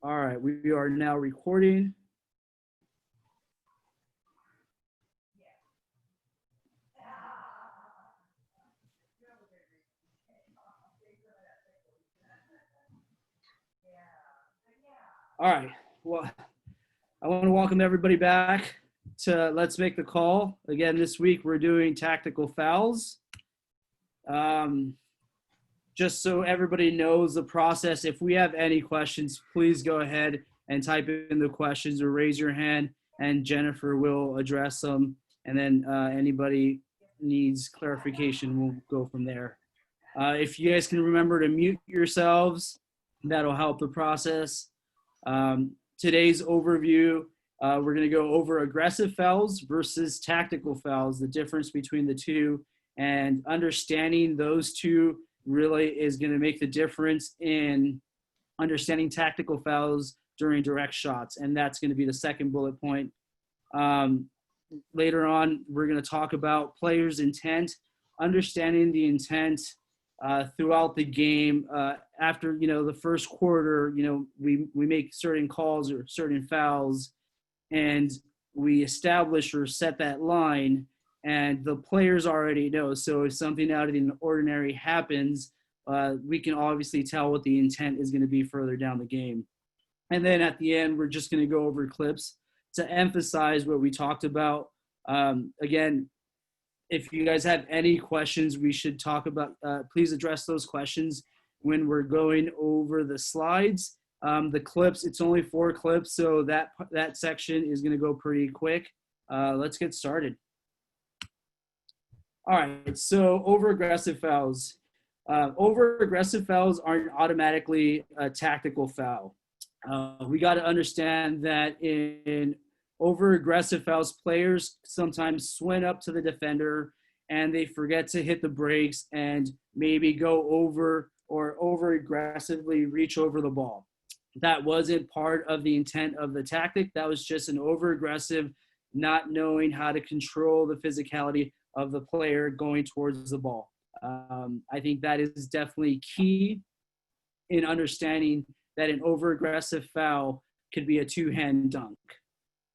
All right, we are now recording. All right, well, I want to welcome everybody back to Let's Make the Call. Again, this week we're doing tactical fouls. Just so everybody knows the process, if we have any questions, please go ahead and type in the questions or raise your hand, and Jennifer will address them. And then anybody needs clarification, we'll go from there. If you guys can remember to mute yourselves, that'll help the process. Today's overview, we're going to go over aggressive fouls versus tactical fouls, the difference between the two, and understanding those two really is going to make the difference in understanding tactical fouls during direct shots. And that's going to be the second bullet point. Later on, we're going to talk about players' intent, understanding the intent throughout the game. After, the first quarter, we make certain calls or certain fouls, and we establish or set that line, and the players already know. So if something out of the ordinary happens, we can obviously tell what the intent is going to be further down the game. And then at the end, we're just going to go over clips to emphasize what we talked about. Again, if you guys have any questions we should talk about, please address those questions when we're going over the slides. The clips, it's only 4 clips, so that section is going to go pretty quick. Let's get started. All right, so over-aggressive fouls. Over-aggressive fouls aren't automatically a tactical foul. We got to understand that in over-aggressive fouls, players sometimes swing up to the defender and they forget to hit the brakes and maybe go over or over-aggressively reach over the ball. That wasn't part of the intent of the tactic. That was just an over-aggressive, not knowing how to control the physicality of the player going towards the ball. I think that is definitely key in understanding that an over-aggressive foul could be a two-hand dunk.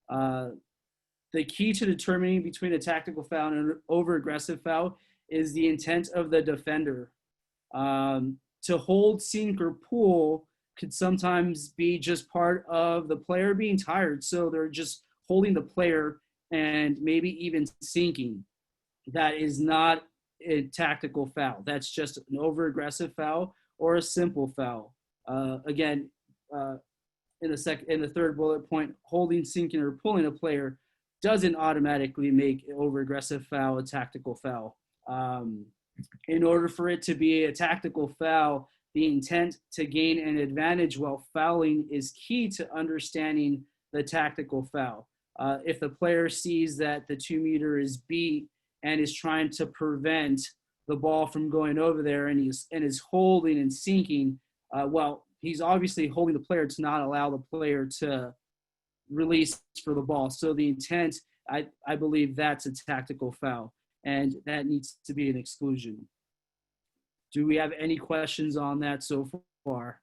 The key to determining between a tactical foul and an over-aggressive foul is the intent of the defender. To hold, sink, or pull could sometimes be just part of the player being tired, so they're just holding the player and maybe even sinking. That is not a tactical foul. That's just an over-aggressive foul or a simple foul. Again, in the third bullet point, holding, sinking, or pulling a player doesn't automatically make an over-aggressive foul a tactical foul. In order for it to be a tactical foul, the intent to gain an advantage while fouling is key to understanding the tactical foul. If the player sees that the 2 meter is beat and is trying to prevent the ball from going over there and is holding and sinking, he's obviously holding the player to not allow the player to release for the ball. So the intent, I believe that's a tactical foul, and that needs to be an exclusion. Do we have any questions on that so far?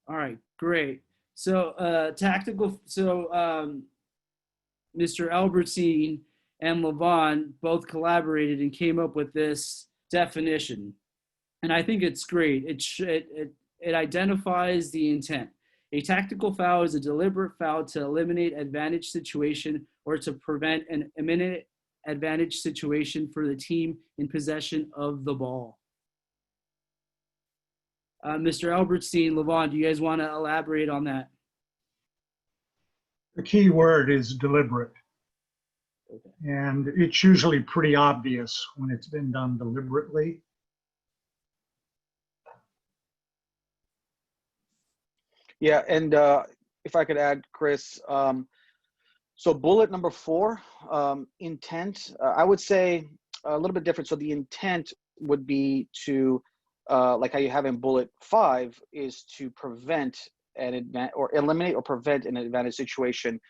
All right, great. So Mr. Albertine and Levon both collaborated and came up with this definition. And I think it's great. It identifies the intent. A tactical foul is a deliberate foul to eliminate advantage situation or to prevent an imminent advantage situation for the team in possession of the ball. Mr. Albertine, Levon, do you guys want to elaborate on that? The key word is deliberate. Okay. And it's usually pretty obvious when it's been done deliberately. Yeah, and if I could add, Chris, so bullet number 4, intent, I would say a little bit different. So the intent would be to, like how you have in bullet 5, is to prevent or eliminate or prevent an advantage situation.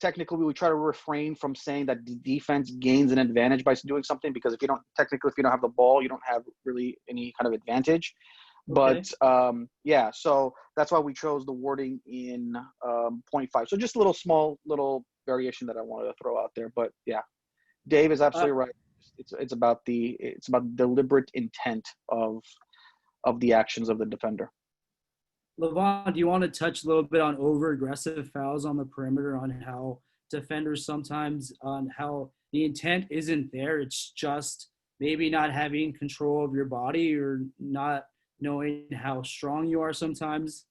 technically we try to refrain from saying that the defense gains an advantage by doing something, because if you don't have the ball, you don't have really any kind of advantage. Okay. But yeah, so that's why we chose the wording in point 5. So just a little little variation that I wanted to throw out there. But yeah, Dave is absolutely right. It's about deliberate intent of the actions of the defender. Levon, do you want to touch a little bit on over-aggressive fouls on the perimeter, on how defenders sometimes, on how the intent isn't there, it's just maybe not having control of your body or not knowing how strong you are sometimes?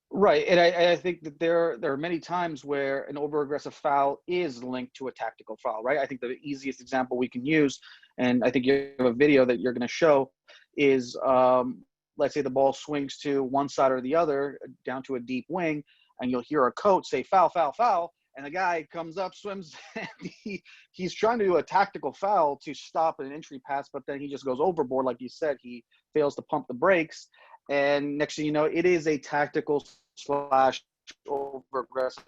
Right, and I think that there are many times where an over-aggressive foul is linked to a tactical foul, right? I think the easiest example we can use, and I think you have a video that you're going to show, is let's say the ball swings to one side or the other, down to a deep wing, and you'll hear a coach say foul, foul, foul, and the guy comes up, swims, and he's trying to do a tactical foul to stop an entry pass, but then he just goes overboard, like you said. He fails to pump the brakes, and next thing you know, it is a tactical slash over-aggressive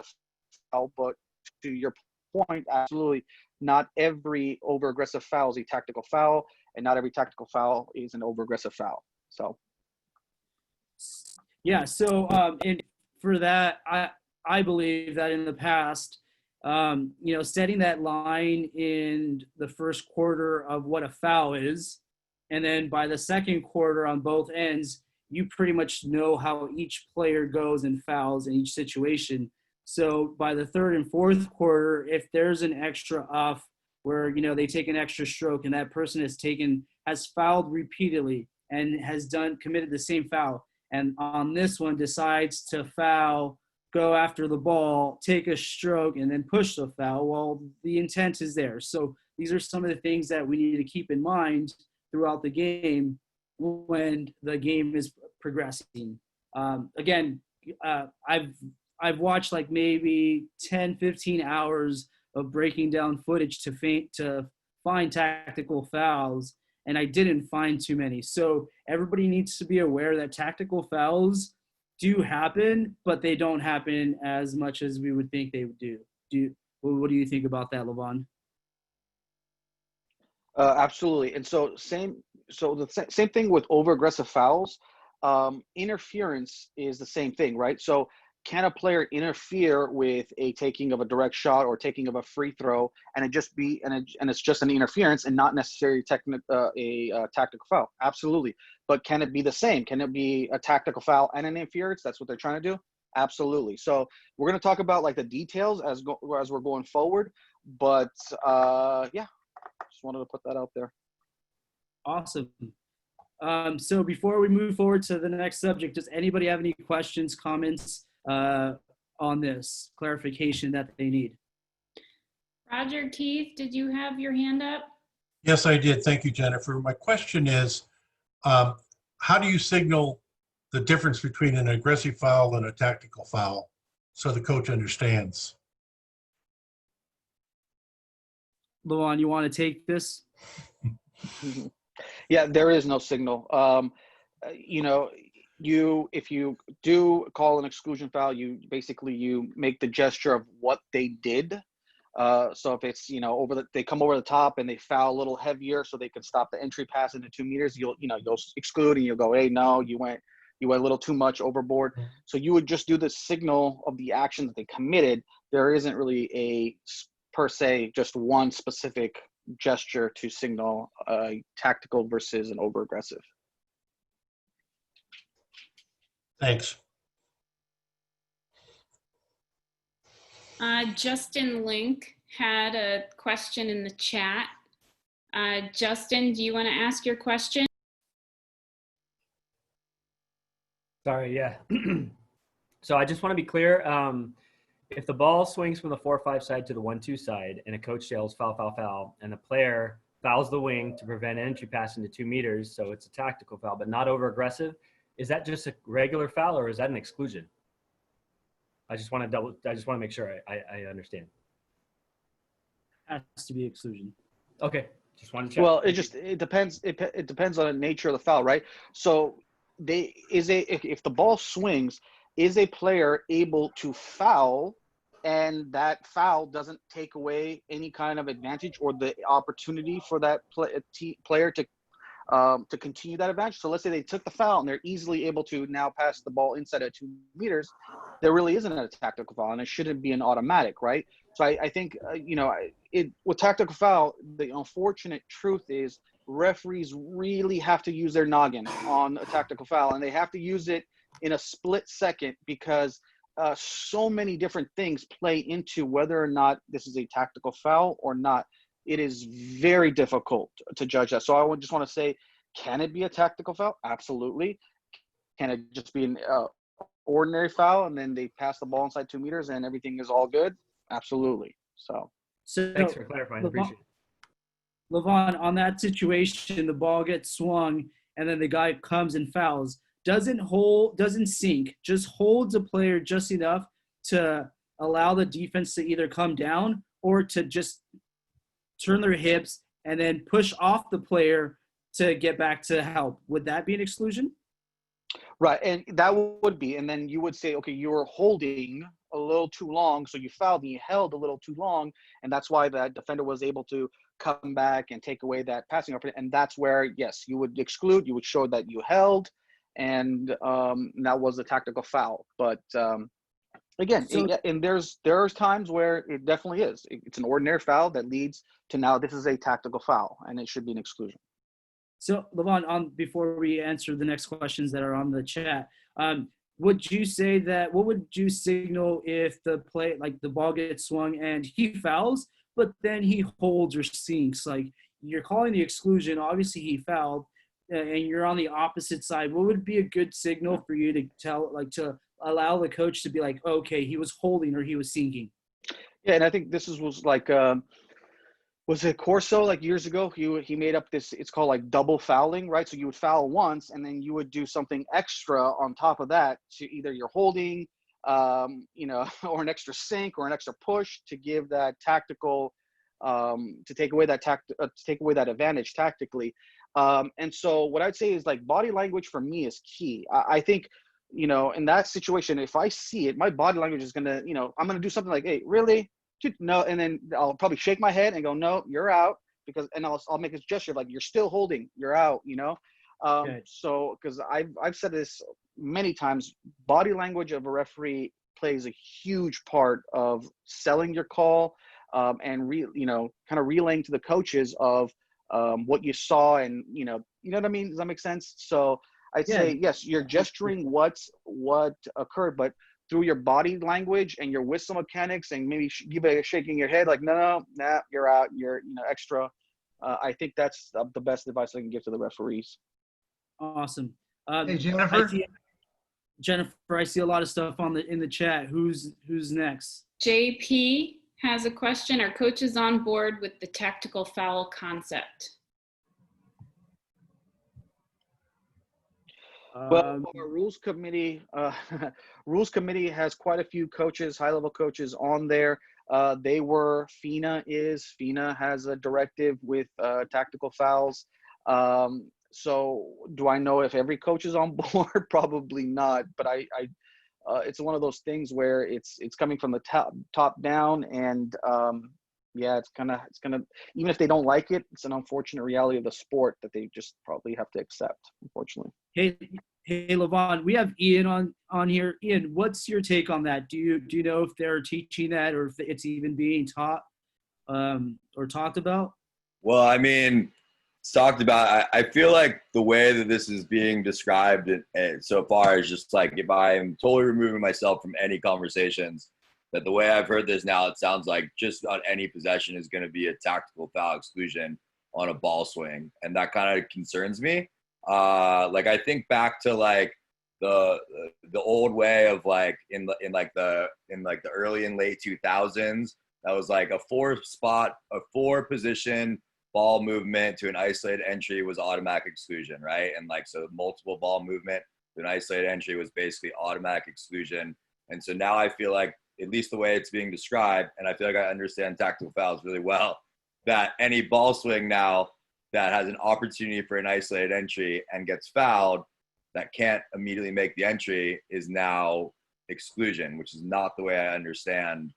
foul. But to your point, absolutely, not every over-aggressive foul is a tactical foul, and not every tactical foul is an over-aggressive foul. So Yeah, so for that, I believe that in the past, setting that line in the first quarter of what a foul is, and then by the second quarter on both ends, you pretty much know how each player goes and fouls in each situation. So by the third and fourth quarter, if there's an extra off where, they take an extra stroke and that person has fouled repeatedly and has committed the same foul, and on this one decides to foul, go after the ball, take a stroke, and then push the foul, well, the intent is there. So these are some of the things that we need to keep in mind throughout the game when the game is progressing. Again, I've watched like maybe 10, 15 hours of breaking down footage to find tactical fouls, and I didn't find too many. So everybody needs to be aware that tactical fouls do happen, but they don't happen as much as we would think they would do. What do you think about that, Levon? absolutely. And so the same thing with over-aggressive fouls. Interference is the same thing, right? So can a player interfere with a taking of a direct shot or taking of a free throw, and it's just an interference and not necessarily a tactical foul? Absolutely. But can it be the same? Can it be a tactical foul and an interference? That's what they're trying to do. Absolutely. So we're going to talk about like the details as we're going forward. But yeah, just wanted to put that out there. Awesome. So before we move forward to the next subject, does anybody have any questions, comments on this clarification that they need? Roger, Keith, did you have your hand up? Yes, I did. Thank you, Jennifer. My question is, how do you signal the difference between an aggressive foul and a tactical foul so the coach understands? Luan, you want to take this? Yeah, there is no signal. If you do call an exclusion foul, you make the gesture of what they did. So if it's they come over the top and they foul a little heavier so they can stop the entry pass into 2 meters, you'll exclude and you'll go, hey, no, you went a little too much overboard. So you would just do the signal of the action that they committed. There isn't really a per se just one specific gesture to signal tactical versus an over aggressive. Thanks. Justin Link had a question in the chat. Justin, do you want to ask your question? Sorry, yeah. So I just want to be clear. If the ball swings from the 4-5 side to the 1-2 side and a coach yells foul, foul, foul, and the player fouls the wing to prevent an entry pass into 2 meters, so it's a tactical foul, but not over aggressive, is that just a regular foul or is that an exclusion? I just want to make sure I understand. Has to be exclusion. Okay, just wanted to check. Well, it depends. It depends on the nature of the foul, right? So if the ball swings, is a player able to foul and that foul doesn't take away any kind of advantage or the opportunity for that player to continue that advantage. So let's say they took the foul and they're easily able to now pass the ball inside of 2 meters. There really isn't a tactical foul, and it shouldn't be an automatic, right? So I think, with tactical foul, the unfortunate truth is referees really have to use their noggin on a tactical foul, and they have to use it in a split second because so many different things play into whether or not this is a tactical foul or not. It is very difficult to judge that. So I would just want to say, can it be a tactical foul? Absolutely. Can it just be an ordinary foul and then they pass the ball inside 2 meters and everything is all good? Absolutely. So Thanks for clarifying. Appreciate it. Levon, on that situation, the ball gets swung and then the guy comes and fouls. Doesn't sink, just holds a player just enough to allow the defense to either come down or to just turn their hips and then push off the player to get back to help. Would that be an exclusion? right, and that would be, and then you would say, okay, you were holding a little too long, so you fouled and you held a little too long, and that's why that defender was able to come back and take away that passing opportunity. And that's where, yes, you would exclude, you would show that you held, and that was a tactical foul. But again, and there's times where it definitely is. It's an ordinary foul that leads to now this is a tactical foul, and it should be an exclusion. So, Levon, before we answer the next questions that are on the chat, would you say that, what would you signal if the ball gets swung and he fouls, but then he holds or sinks? Like, you're calling the exclusion, obviously he fouled, and you're on the opposite side. What would be a good signal for you to to allow the coach to be like, okay, he was holding or he was sinking? Yeah, and I think this was like, was it Corso like years ago? He made up this, it's called like double fouling, right? So you would foul once and then you would do something extra on top of that to either you're holding, or an extra sink or an extra push to give that tactical, to take away that advantage tactically. And so what I'd say is like body language for me is key. I think, in that situation, if I see it, my body language is going to, I'm going to do something like, hey, really? No. And then I'll probably shake my head and go, no, you're out, and I'll make a gesture like you're still holding, you're out, Okay. So, cause I've said this many times, body language of a referee plays a huge part of selling your call, and kind of relaying to the coaches of, what you saw, and you know what I mean? Does that make sense? So I'd say, yes, you're gesturing what occurred, but through your body language and your whistle mechanics and maybe give a shaking your head like, no, nah, you're out, you're extra. I think that's the best advice I can give to the referees. Awesome. Hey, Jennifer. Jennifer, I see a lot of stuff in the chat. Who's next? JP has a question. Are coaches on board with the tactical foul concept? Well, our rules committee has quite a few coaches, high-level coaches on there. FINA has a directive with tactical fouls. So do I know if every coach is on board? Probably not, but it's one of those things where it's coming from the top down, and it's gonna, even if they don't like it, it's an unfortunate reality of the sport that they just probably have to accept, unfortunately. Hey, Levon, we have Ian on here. Ian, what's your take on that? Do you know if they're teaching that or if it's even being taught or talked about? Well, I mean, it's talked about. I feel like the way that this is being described so far is just like, if I am totally removing myself from any conversations, that the way I've heard this now, it sounds like just on any possession is going to be a tactical foul exclusion on a ball swing. And that kind of concerns me. Like, I think back to like the old way of like in the early and late 2000s, that was like a four position ball movement to an isolated entry was automatic exclusion, right? And like, so multiple ball movement to an isolated entry was basically automatic exclusion. And so now I feel like, at least the way it's being described, and I feel like I understand tactical fouls really well, that any ball swing now that has an opportunity for an isolated entry and gets fouled, that can't immediately make the entry, is now exclusion, which is not the way I understand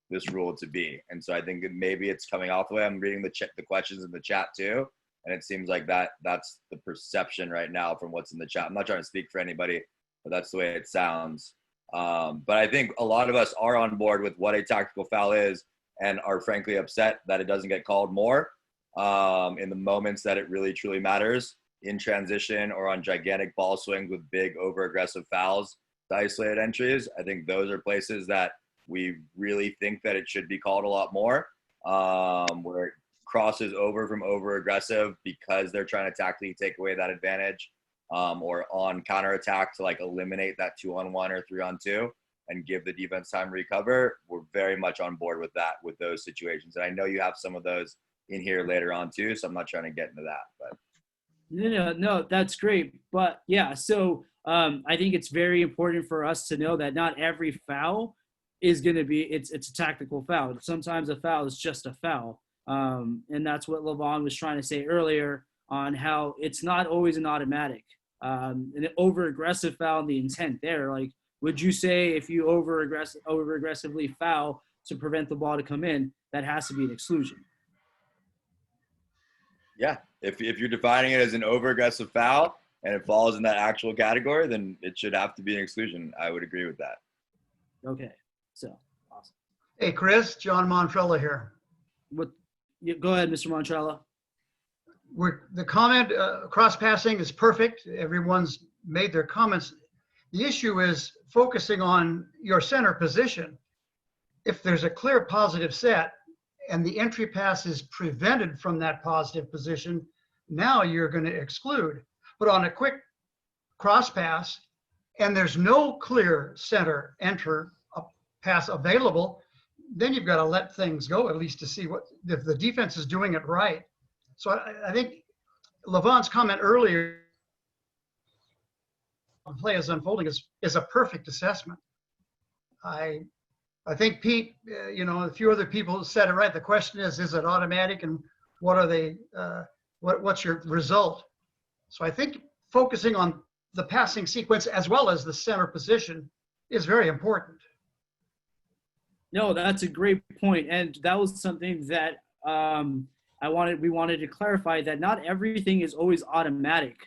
this rule to be. And so I think that maybe it's coming off the way. I'm reading the questions in the chat too, and it seems like that's the perception right now from what's in the chat. I'm not trying to speak for anybody, but that's the way it sounds. But I think a lot of us are on board with what a tactical foul is and are frankly upset that it doesn't get called more in the moments that it really truly matters, in transition or on gigantic ball swings with big over-aggressive fouls to isolated entries. I think those are places that we really think that it should be called a lot more, where it crosses over from over-aggressive because they're trying to tactically take away that advantage, or on counterattack to like eliminate that 2-on-1 or 3-on-2 and give the defense time to recover. We're very much on board with that, with those situations. And I know you have some of those in here later on too, so I'm not trying to get into that, but. No, that's great. But yeah, so I think it's very important for us to know that not every foul is going to be, it's a tactical foul. Sometimes a foul is just a foul. And that's what Levon was trying to say earlier on how it's not always an automatic. An over-aggressive foul and the intent there, like, would you say if you over-aggressively foul to prevent the ball to come in, that has to be an exclusion? Yeah, if you're defining it as an over-aggressive foul and it falls in that actual category, then it should have to be an exclusion. I would agree with that. Okay, so awesome. Hey, Chris, John Montrella here. Go ahead, Mr. Montrella. The comment, cross passing is perfect. Everyone's made their comments. The issue is focusing on your center position. If there's a clear positive set and the entry pass is prevented from that positive position, now you're going to exclude. But on a quick cross pass and there's no clear center pass available, then you've got to let things go, at least to see what if the defense is doing it right. So I think Levon's comment earlier, the play is unfolding, is a perfect assessment. I think Pete, a few other people said it right. The question is it automatic, and what are they? What's your result? So I think focusing on the passing sequence as well as the center position is very important. No, that's a great point, and that was something that we wanted to clarify, that not everything is always automatic.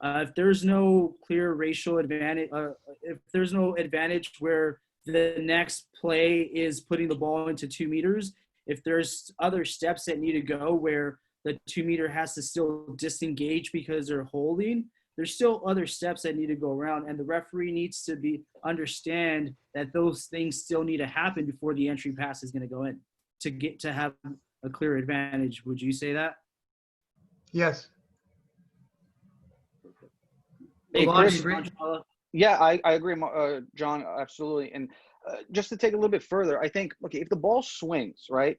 If there's no clear racial advantage, if there's no advantage where the next play is putting the ball into 2 meters, if there's other steps that need to go where the 2 meter has to still disengage because they're holding, there's still other steps that need to go around, and the referee needs to understand that those things still need to happen before the entry pass is going to go in to have a clear advantage. Would you say that? Yes. Hey, Chris, yeah, I agree, John, absolutely. And just to take a little bit further, I think, okay, if the ball swings, right,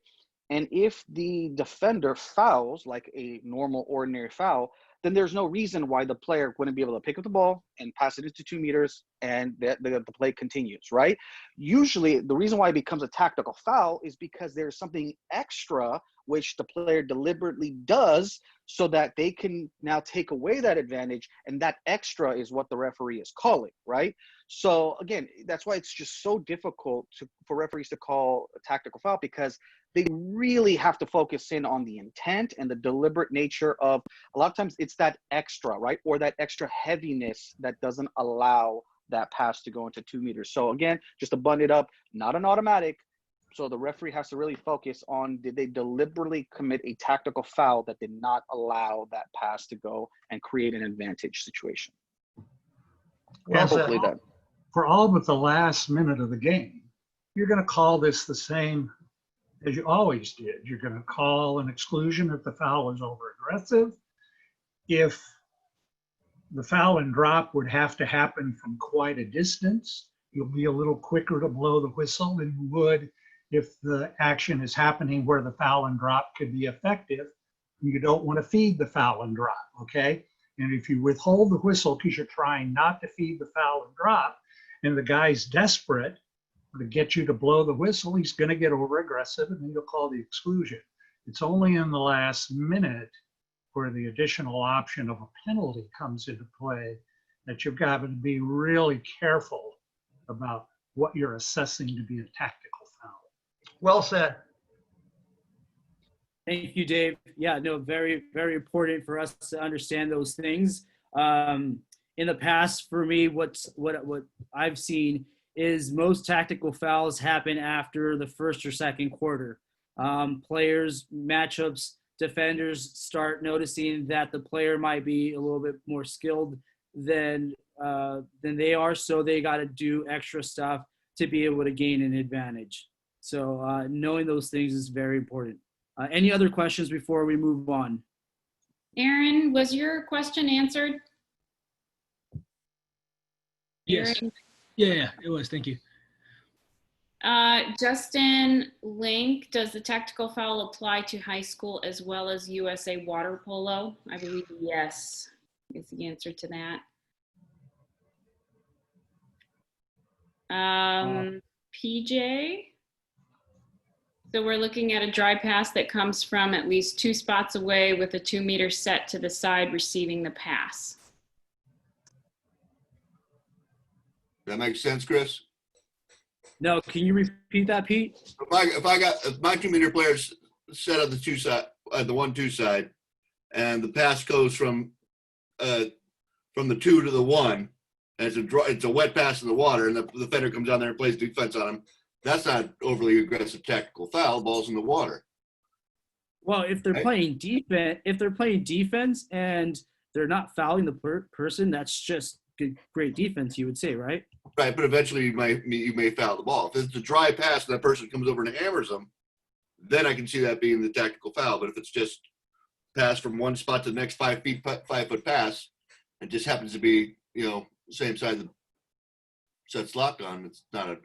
and if the defender fouls like a normal, ordinary foul, then there's no reason why the player wouldn't be able to pick up the ball and pass it into 2 meters and the play continues, right? Usually, the reason why it becomes a tactical foul is because there's something extra which the player deliberately does so that they can now take away that advantage, and that extra is what the referee is calling, right? So again, that's why it's just so difficult for referees to call a tactical foul, because they really have to focus in on the intent and the deliberate nature of, a lot of times it's that extra, right? Or that extra heaviness that doesn't allow that pass to go into 2 meters. So again, just to button it up, not an automatic. So the referee has to really focus on, did they deliberately commit a tactical foul that did not allow that pass to go and create an advantage situation? Well said. Hopefully that. For all but the last minute of the game, you're going to call this the same as you always did. You're going to call an exclusion if the foul is over-aggressive. If the foul and drop would have to happen from quite a distance, you'll be a little quicker to blow the whistle than you would if the action is happening where the foul and drop could be effective. You don't want to feed the foul and drop, okay? And if you withhold the whistle because you're trying not to feed the foul and drop, and the guy's desperate to get you to blow the whistle, he's going to get over aggressive, and then you'll call the exclusion. It's only in the last minute where the additional option of a penalty comes into play that you've got to be really careful about what you're assessing to be a tactical foul. Well said. Thank you, Dave. Yeah, no, very, very important for us to understand those things. In the past, for me, what I've seen is most tactical fouls happen after the first or second quarter. Players, matchups, defenders start noticing that the player might be a little bit more skilled than they are, so they got to do extra stuff to be able to gain an advantage. So knowing those things is very important. Any other questions before we move on? Aaron, was your question answered? Yes. Aaron? Yeah, it was. Thank you. Justin Link, does the tactical foul apply to high school as well as USA water polo? I believe yes is the answer to that. PJ? So we're looking at a dry pass that comes from at least 2 spots away with a 2-meter set to the side receiving the pass. That makes sense, Chris? No, can you repeat that, Pete? If my 2-meter player's set on the 1-2 side, and the pass goes from the 2 to the 1, and it's a wet pass in the water, and the defender comes down there and plays defense on him, that's not overly aggressive tactical foul. Ball's in the water. Well, if they're playing defense and they're not fouling the person, that's just great defense, you would say, right? Right, but eventually you may foul the ball. If it's a dry pass and that person comes over and hammers them, then I can see that being the tactical foul. But if it's just pass from one spot to the next 5 foot pass, and just happens to be, same side the set's locked on, it's not a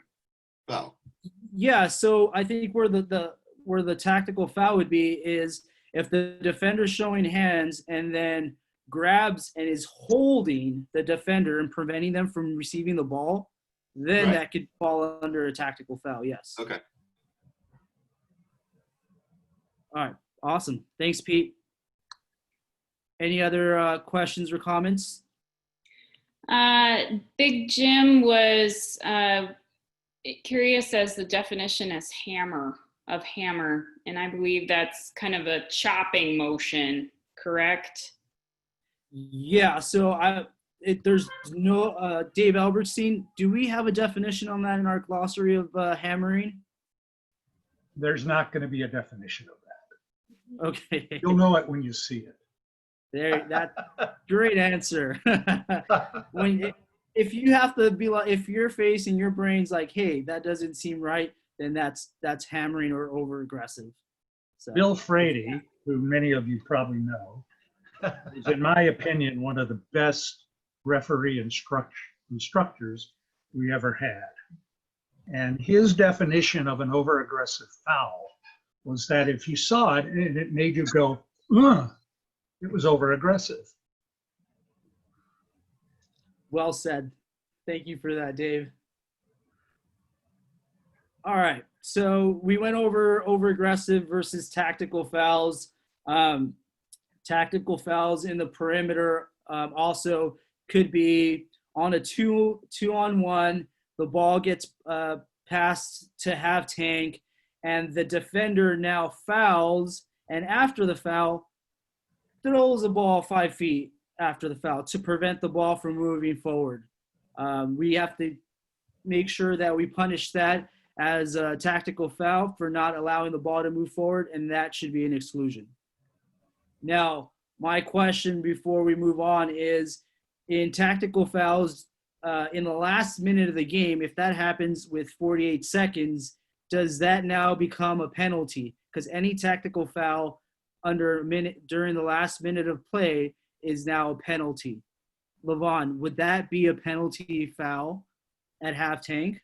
foul. Yeah, so I think where the tactical foul would be is if the defender's showing hands and then grabs and is holding the defender and preventing them from receiving the ball, then Right. that could fall under a tactical foul, yes. Okay. All right, awesome. Thanks, Pete. Any other questions or comments? Big Jim was curious as the definition as hammer, and I believe that's kind of a chopping motion, correct? Yeah, so there's no Dave Albertstein. Do we have a definition on that in our glossary of hammering? There's not going to be a definition of that. Okay. You'll know it when you see it. That great answer. If you have to be like, if your face and your brain's like, hey, that doesn't seem right, then that's hammering or over aggressive. So. Bill Frady, who many of you probably know, is, in my opinion, one of the best referee instructors we ever had. And his definition of an over-aggressive foul was that if you saw it and it made you go, ugh, it was over-aggressive. Well said. Thank you for that, Dave. All right, so we went over aggressive versus tactical fouls. Tactical fouls in the perimeter also could be on a 2-on-1. The ball gets passed to half tank, and the defender now fouls, and after the foul, throws the ball 5 feet after the foul to prevent the ball from moving forward. We have to make sure that we punish that as a tactical foul for not allowing the ball to move forward, and that should be an exclusion. Now, my question before we move on is, in tactical fouls, in the last minute of the game, if that happens with 48 seconds, does that now become a penalty? Because any tactical foul during the last minute of play is now a penalty. Levon, would that be a penalty foul at half tank?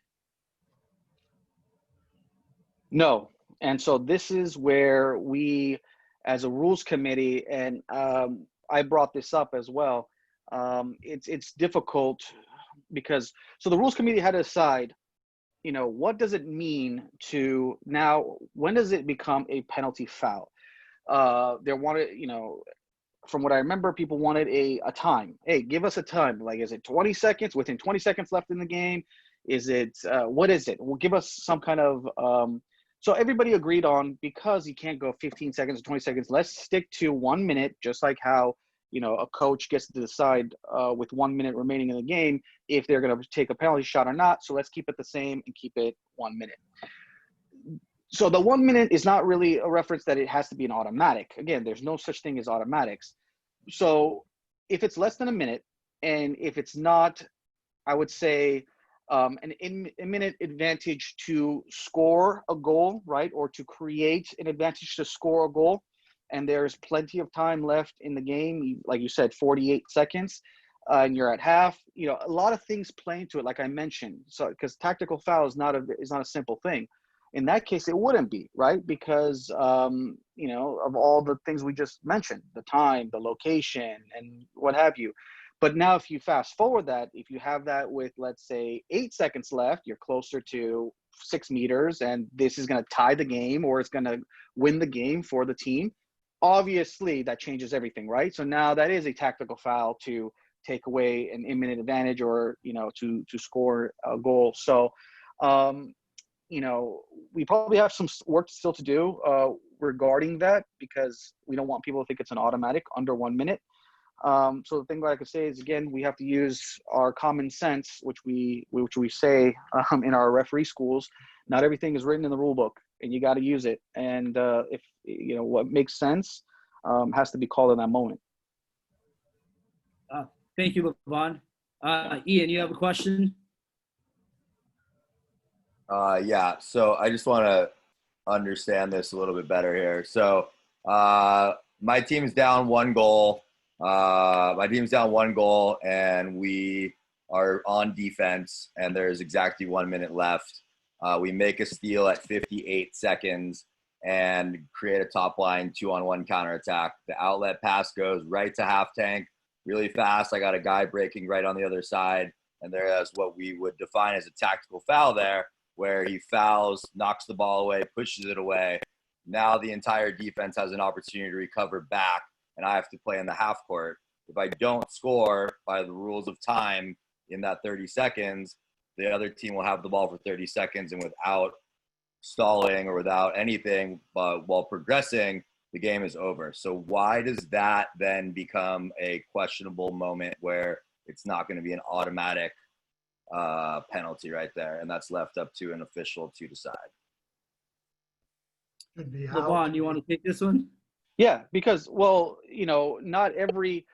No. And so this is where we, as a rules committee, and I brought this up as well, it's difficult because, so the rules committee had to decide, what does it mean to now, when does it become a penalty foul? They wanted, from what I remember, people wanted a time. Hey, give us a time. Like, is it 20 seconds? Within 20 seconds left in the game? Is it, what is it? Well, give us some kind of So everybody agreed on, because you can't go 15 seconds or 20 seconds, let's stick to 1 minute, just like how, you know, a coach gets to decide with 1 minute remaining in the game if they're going to take a penalty shot or not. So let's keep it the same and keep it 1 minute. So the 1 minute is not really a reference that it has to be an automatic. Again, there's no such thing as automatics. So if it's less than a minute, and if it's not, I would say, an imminent advantage to score a goal, right? Or to create an advantage to score a goal. And there's plenty of time left in the game. Like you said, 48 seconds, and you're at half. You know, a lot of things play into it, like I mentioned. So, because tactical foul is not a simple thing. In that case, it wouldn't be, right? Because, you know, of all the things we just mentioned, the time, the location, and what have you. But now if you fast forward that, if you have that with, let's say, 8 seconds left, you're closer to 6 meters, and this is going to tie the game, or it's going to win the game for the team. Obviously, that changes everything, right? So now that is a tactical foul to take away an imminent advantage, or, you know, to score a goal. So, you know, we probably have some work still to do regarding that, because we don't want people to think it's an automatic under 1 minute. So the thing that I could say is, again, we have to use our common sense, which we say in our referee schools. Not everything is written in the rule book, and you got to use it. And if, you know, what makes sense has to be called in that moment. Thank you, Levon. Ian, you have a question? Yeah, so I just want to understand this a little bit better here. So my team's down 1 goal. My team's down 1 goal, and we are on defense, and there's exactly 1 minute left. We make a steal at 58 seconds and create a top line 2-on-1 counterattack. The outlet pass goes right to half tank really fast. I got a guy breaking right on the other side, and there's what we would define as a tactical foul there, where he fouls, knocks the ball away, pushes it away. Now the entire defense has an opportunity to recover back, and I have to play in the half court. If I don't score by the rules of time in that 30 seconds, the other team will have the ball for 30 seconds, and without stalling or without anything, but while progressing, the game is over. So why does that then become a questionable moment where it's not going to be an automatic penalty right there, and that's left up to an official to decide? Could be Levon, you want to take this one? Yeah, because, well, you know, not every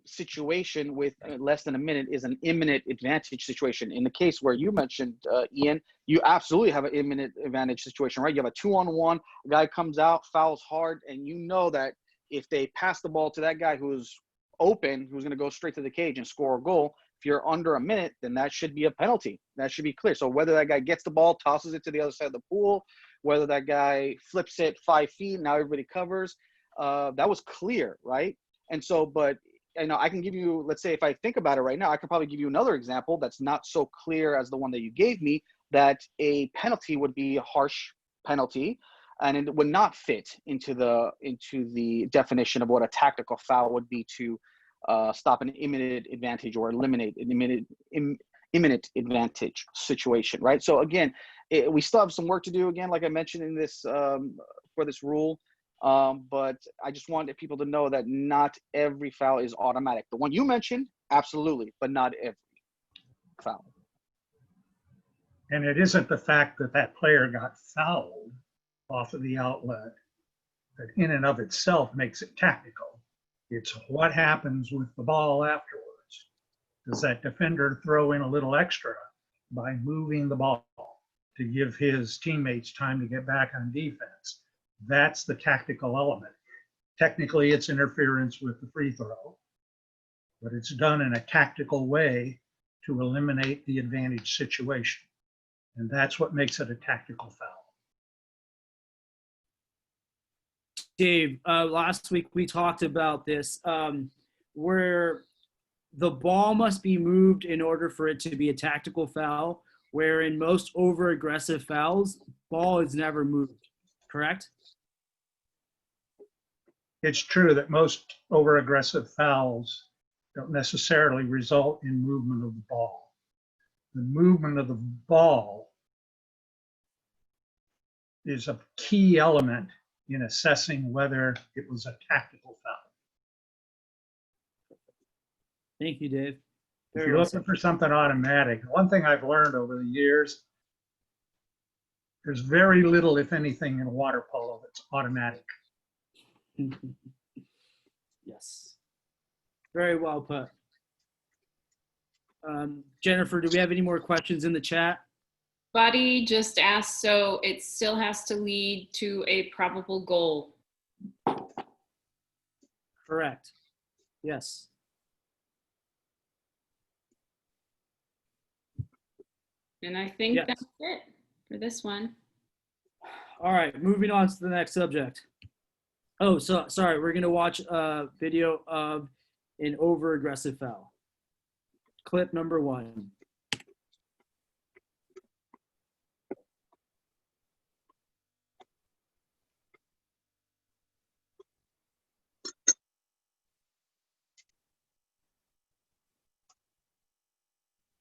situation with less than a minute is an imminent advantage situation. In the case where you mentioned, Ian, you absolutely have an imminent advantage situation, right? You have a 2-on-1, a guy comes out, fouls hard, and you know that if they pass the ball to that guy who's open, who's going to go straight to the cage and score a goal, if you're under a minute, then that should be a penalty. That should be clear. So whether that guy gets the ball, tosses it to the other side of the pool, whether that guy flips it 5 feet, now everybody covers, that was clear, right? And so, but, you know, I can give you, let's say if I think about it right now, I could probably give you another example that's not so clear as the one that you gave me, that a penalty would be a harsh penalty, and it would not fit into the definition of what a tactical foul would be to stop an imminent advantage or eliminate an imminent advantage situation, right? So again, we still have some work to do, again, like I mentioned in this for this rule, but I just wanted people to know that not every foul is automatic. The one you mentioned, absolutely, but not every foul. And it isn't the fact that that player got fouled off of the outlet that in and of itself makes it tactical. It's what happens with the ball afterwards. Does that defender throw in a little extra by moving the ball to give his teammates time to get back on defense? That's the tactical element. Technically, it's interference with the free throw, but it's done in a tactical way to eliminate the advantage situation. And that's what makes it a tactical foul. Dave, last week we talked about this, where the ball must be moved in order for it to be a tactical foul, where in most over-aggressive fouls, ball is never moved, correct? It's true that most over-aggressive fouls don't necessarily result in movement of the ball. The movement of the ball is a key element in assessing whether it was a tactical foul. Thank you, Dave. If Very you're well looking said. for something automatic, one thing I've learned over the years, there's very little, if anything, in water polo that's automatic. Yes. Very well put. Jennifer, do we have any more questions in the chat? Buddy just asked, so it still has to lead to a probable goal. Correct. Yes. And I think Yes. that's it for this one. All right, moving on to the next subject. Oh, so sorry, we're gonna watch a video of an over-aggressive foul. Clip number 1.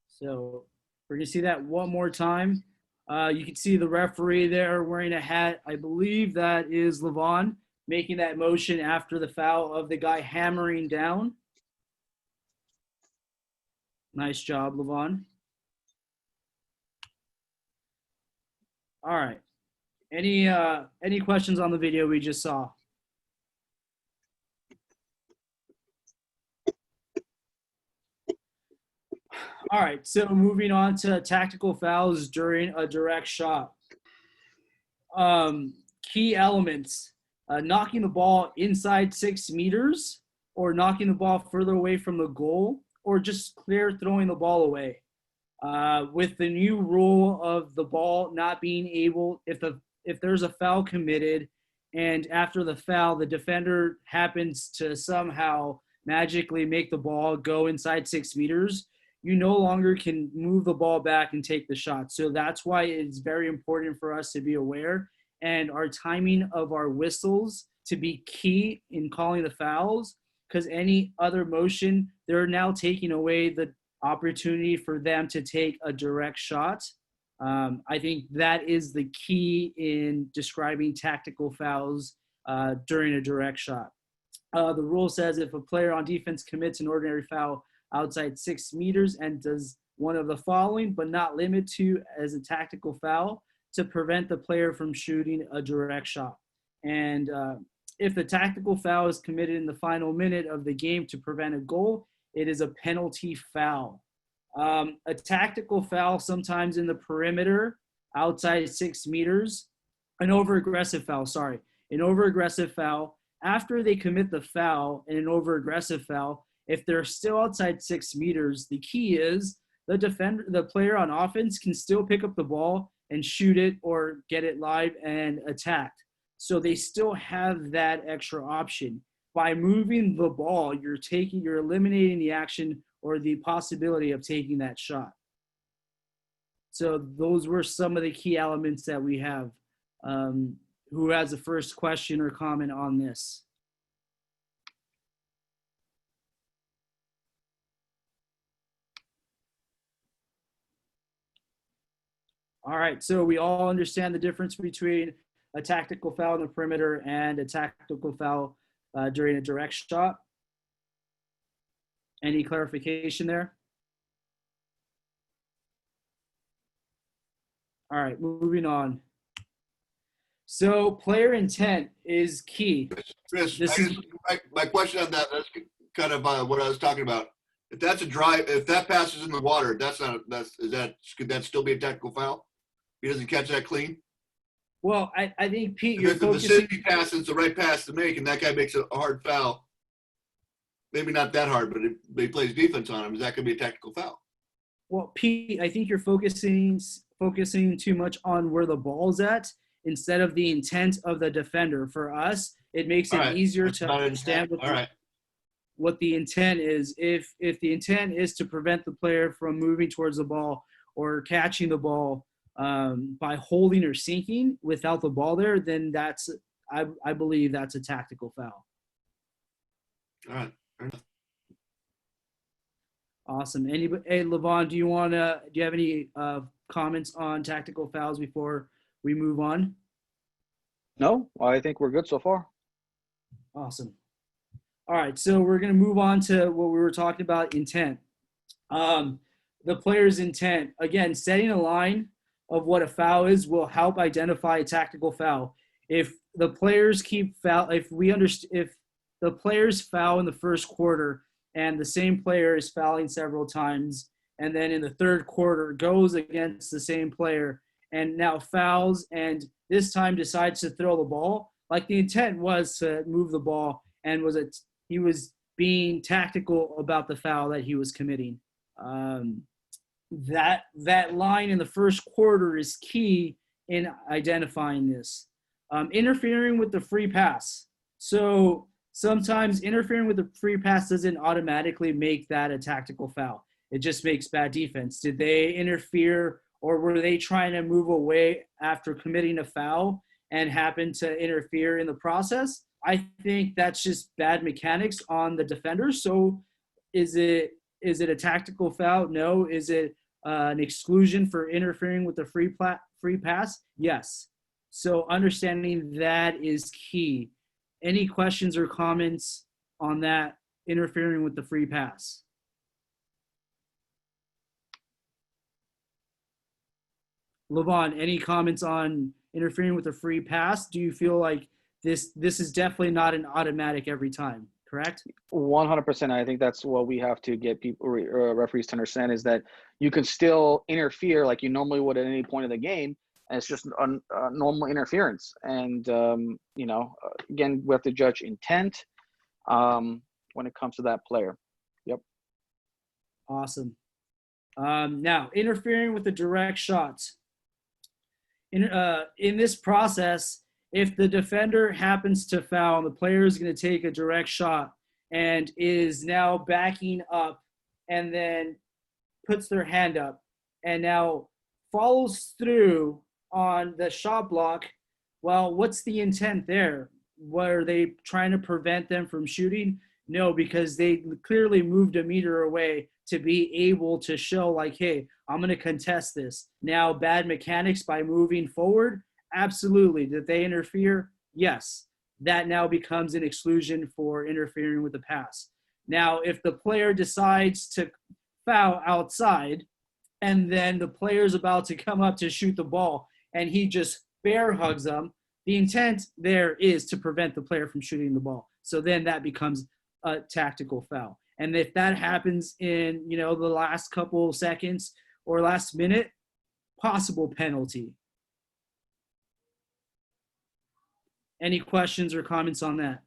So we're gonna see that one more time. You can see the referee there wearing a hat. I believe that is Levon making that motion after the foul of the guy hammering down. Nice job, Levon. All right. Any questions on the video we just saw? All right, so moving on to tactical fouls during a direct shot. Key elements, knocking the ball inside 6 meters, or knocking the ball further away from the goal, or just clear throwing the ball away. With the new rule of the ball not being able, if there's a foul committed and after the foul, the defender happens to somehow magically make the ball go inside 6 meters, you no longer can move the ball back and take the shot. So that's why it's very important for us to be aware and our timing of our whistles to be key in calling the fouls, because any other motion, they're now taking away the opportunity for them to take a direct shot. I think that is the key in describing tactical fouls during a direct shot. The rule says if a player on defense commits an ordinary foul outside 6 meters and does one of the following, but not limited to as a tactical foul, to prevent the player from shooting a direct shot. And if the tactical foul is committed in the final minute of the game to prevent a goal, it is a penalty foul. A tactical foul sometimes in the perimeter outside 6 meters, an over-aggressive foul, after they commit the foul in an over-aggressive foul, if they're still outside 6 meters, the key is the player on offense can still pick up the ball and shoot it or get it live and attacked. So they still have that extra option. By moving the ball, you're eliminating the action or the possibility of taking that shot. So those were some of the key elements that we have. Who has the first question or comment on this? All right, so we all understand the difference between a tactical foul in the perimeter and a tactical foul during a direct shot. Any clarification there? All right, moving on. So player intent is key. Chris, This my question on that, that's kind of what I was talking about. If that's a drive, if that passes in the water, could that still be a tactical foul? He doesn't catch that clean? Well, I think, Pete, you're If the focusing. vicinity pass is the right pass to make and that guy makes a hard foul, maybe not that hard, but if he plays defense on him, is that going to be a tactical foul? Well, Pete, I think you're focusing too much on where the ball's at instead of the intent of the defender. For us, it makes it easier to understand what the intent is. If the intent is to prevent the player from moving towards the ball or catching the ball by holding or sinking without the ball there, then I believe that's a tactical foul. All right. Fair enough. Awesome. Anybody? Hey, Levon, do you have any comments on tactical fouls before we move on? No, I think we're good so far. Awesome. All right, so we're going to move on to what we were talking about, intent. The player's intent. Again, setting a line of what a foul is will help identify a tactical foul. If the players keep foul, if the players foul in the first quarter and the same player is fouling several times, and then in the third quarter goes against the same player and now fouls and this time decides to throw the ball, like the intent was to move the ball and he was being tactical about the foul that he was committing. That line in the first quarter is key in identifying this. Interfering with the free pass. So sometimes interfering with the free pass doesn't automatically make that a tactical foul. It just makes bad defense. Did they interfere, or were they trying to move away after committing a foul and happen to interfere in the process? I think that's just bad mechanics on the defender. So is it a tactical foul? No. Is it an exclusion for interfering with the free pass? Yes. So understanding that is key. Any questions or comments on that, interfering with the free pass? Levon, any comments on interfering with the free pass? Do you feel like this is definitely not an automatic every time, correct? 100%. I think that's what we have to get people, referees to understand, is that you can still interfere like you normally would at any point of the game, and it's just a normal interference. And again, we have to judge intent when it comes to that player. Yep. Awesome. Now, interfering with the direct shots. In this process, if the defender happens to foul, the player is going to take a direct shot and is now backing up and then puts their hand up and now follows through on the shot block. Well, what's the intent there? Were they trying to prevent them from shooting? No, because they clearly moved a meter away to be able to show like, hey, I'm going to contest this. Now, bad mechanics by moving forward? Absolutely. Did they interfere? Yes. That now becomes an exclusion for interfering with the pass. Now, if the player decides to foul outside and then the player's about to come up to shoot the ball and he just bear hugs them, the intent there is to prevent the player from shooting the ball. So then that becomes a tactical foul. And if that happens in, the last couple seconds or last minute, possible penalty. Any questions or comments on that?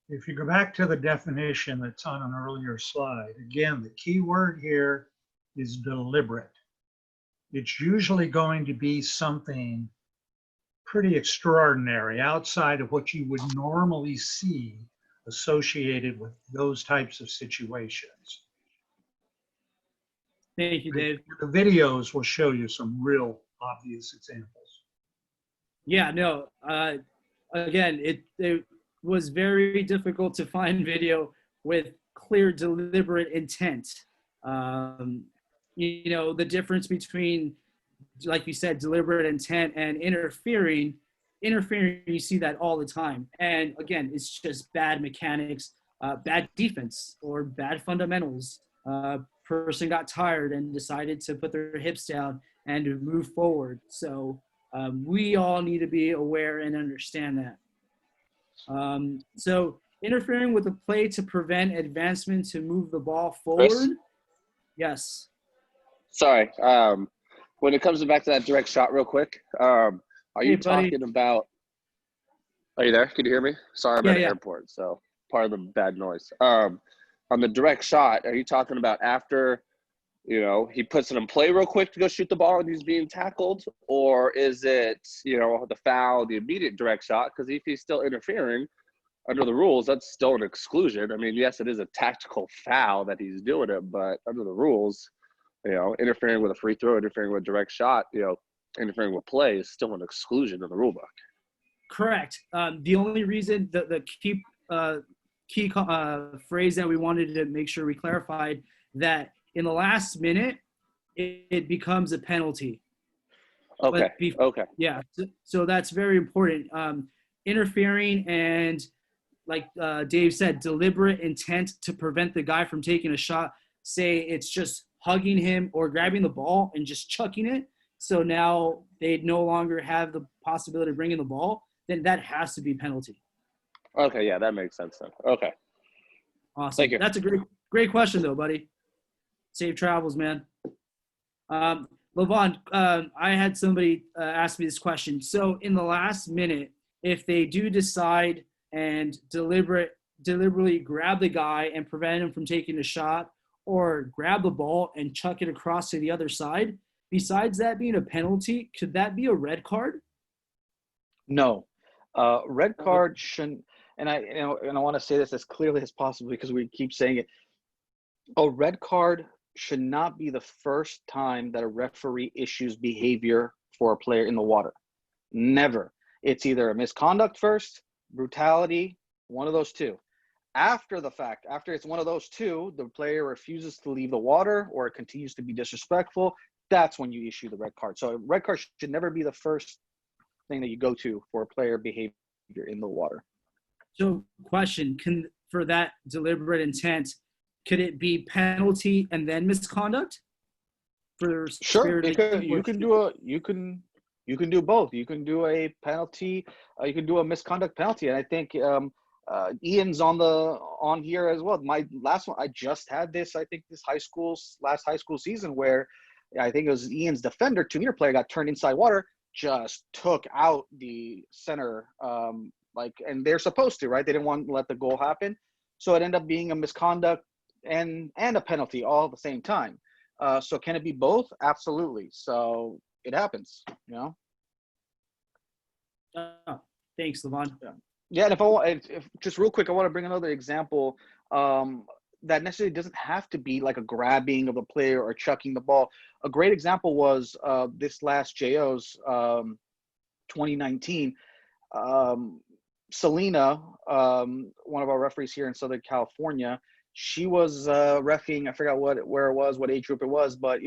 If you go back to the definition that's on an earlier slide, again, the key word here is deliberate. It's usually going to be something pretty extraordinary outside of what you would normally see associated with those types of situations. Thank you, Dave. The videos will show you some real obvious examples. Yeah, no. Again, it was very difficult to find video with clear, deliberate intent. The difference between, like you said, deliberate intent and interfering, you see that all the time. And again, it's just bad mechanics, bad defense, or bad fundamentals. Person got tired and decided to put their hips down and to move forward. So we all need to be aware and understand that. So interfering with the play to prevent advancement to move the ball forward. Chris? Yes. Sorry. When it comes back to that direct shot real quick, are you talking about, are you there? Can you hear me? Sorry, I'm at an airport, so part of the bad noise. On the direct shot, are you talking about after, he puts it in play real quick to go shoot the ball and he's being tackled? Or is it, the foul, the immediate direct shot? Because if he's still interfering under the rules, that's still an exclusion. I mean, yes, it is a tactical foul that he's doing it, but under the rules, interfering with a free throw, interfering with a direct shot, interfering with play is still an exclusion in the rule book. Correct. The only reason the key phrase that we wanted to make sure we clarified, that in the last minute, it becomes a penalty. Okay. Okay. Yeah. So that's very important. Interfering and, like Dave said, deliberate intent to prevent the guy from taking a shot. Say it's just hugging him or grabbing the ball and just chucking it. So now they no longer have the possibility of bringing the ball. Then that has to be penalty. Okay. Yeah, that makes sense then. Okay. Awesome. Thank you. That's a great question though, buddy. Safe travels, man. Levon, I had somebody ask me this question. So in the last minute, if they do decide and deliberately grab the guy and prevent him from taking a shot, or grab the ball and chuck it across to the other side, besides that being a penalty, could that be a red card? No, red card shouldn't. And I want to say this as clearly as possible because we keep saying it. A red card should not be the first time that a referee issues behavior for a player in the water. Never. It's either a misconduct first, brutality, one of those two. After the fact, after it's one of those two, the player refuses to leave the water or continues to be disrespectful, that's when you issue the red card. So a red card should never be the first thing that you go to for player behavior in the water. So question, for that deliberate intent, could it be penalty and then misconduct? Sure, you can do both. You can do a penalty, you can do a misconduct penalty, and I think Ian's on here as well. My last one, I just had this. I think this last high school season where I think it was Ian's defender, 2-meter player, got turned inside water, just took out the center, and they're supposed to, right? They didn't want to let the goal happen, so it ended up being a misconduct and a penalty all at the same time. So can it be both? Absolutely. So it happens, you know. Thanks, Levon. Yeah, and if just real quick, I want to bring another example that necessarily doesn't have to be like a grabbing of a player or chucking the ball. A great example was this last JO's 2019. Selena, one of our referees here in Southern California, she was reffing. I forgot where it was, what age group it was, but I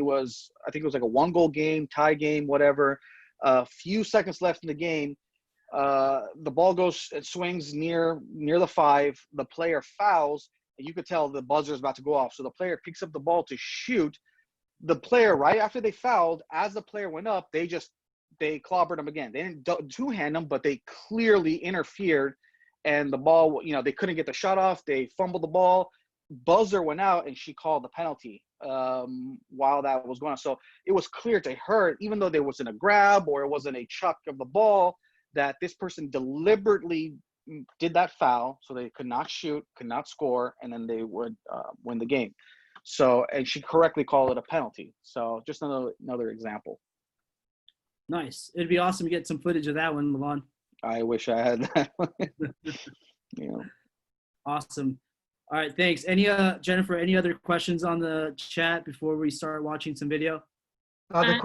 think it was like a 1-goal game, tie game, whatever. A few seconds left in the game. The ball it swings near the 5. The player fouls, and you could tell the buzzer is about to go off. So the player picks up the ball to shoot. The player, right after they fouled, as the player went up, they clobbered him again. They didn't two-hand him, but they clearly interfered, and the ball, they couldn't get the shot off. They fumbled the ball. Buzzer went out, and she called the penalty while that was going on. So it was clear to her, even though there wasn't a grab or it wasn't a chuck of the ball, that this person deliberately did that foul so they could not shoot, could not score, and then they would win the game. So, and she correctly called it a penalty. So just another example. Nice. It'd be awesome to get some footage of that one, Levon. I wish I had that one. Awesome. All right, thanks. Jennifer, any other questions on the chat before we start watching some video? The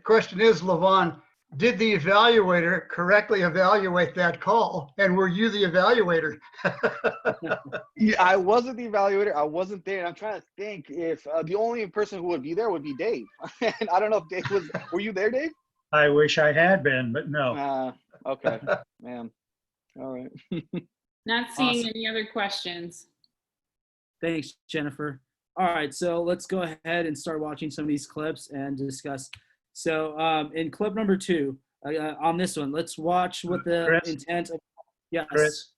question is, Levon, did the evaluator correctly evaluate that call? And were you the evaluator? Yeah, I wasn't the evaluator. I wasn't there. And I'm trying to think if the only person who would be there would be Dave. And I don't know if Dave was. Were you there, Dave? I wish I had been, but no. Okay, man. All right. Not seeing any other questions. Thanks, Jennifer. All right, so let's go ahead and start watching some of these clips and discuss. So in clip number 2, on this one, let's watch what the Chris, intent of. Yes. Chris,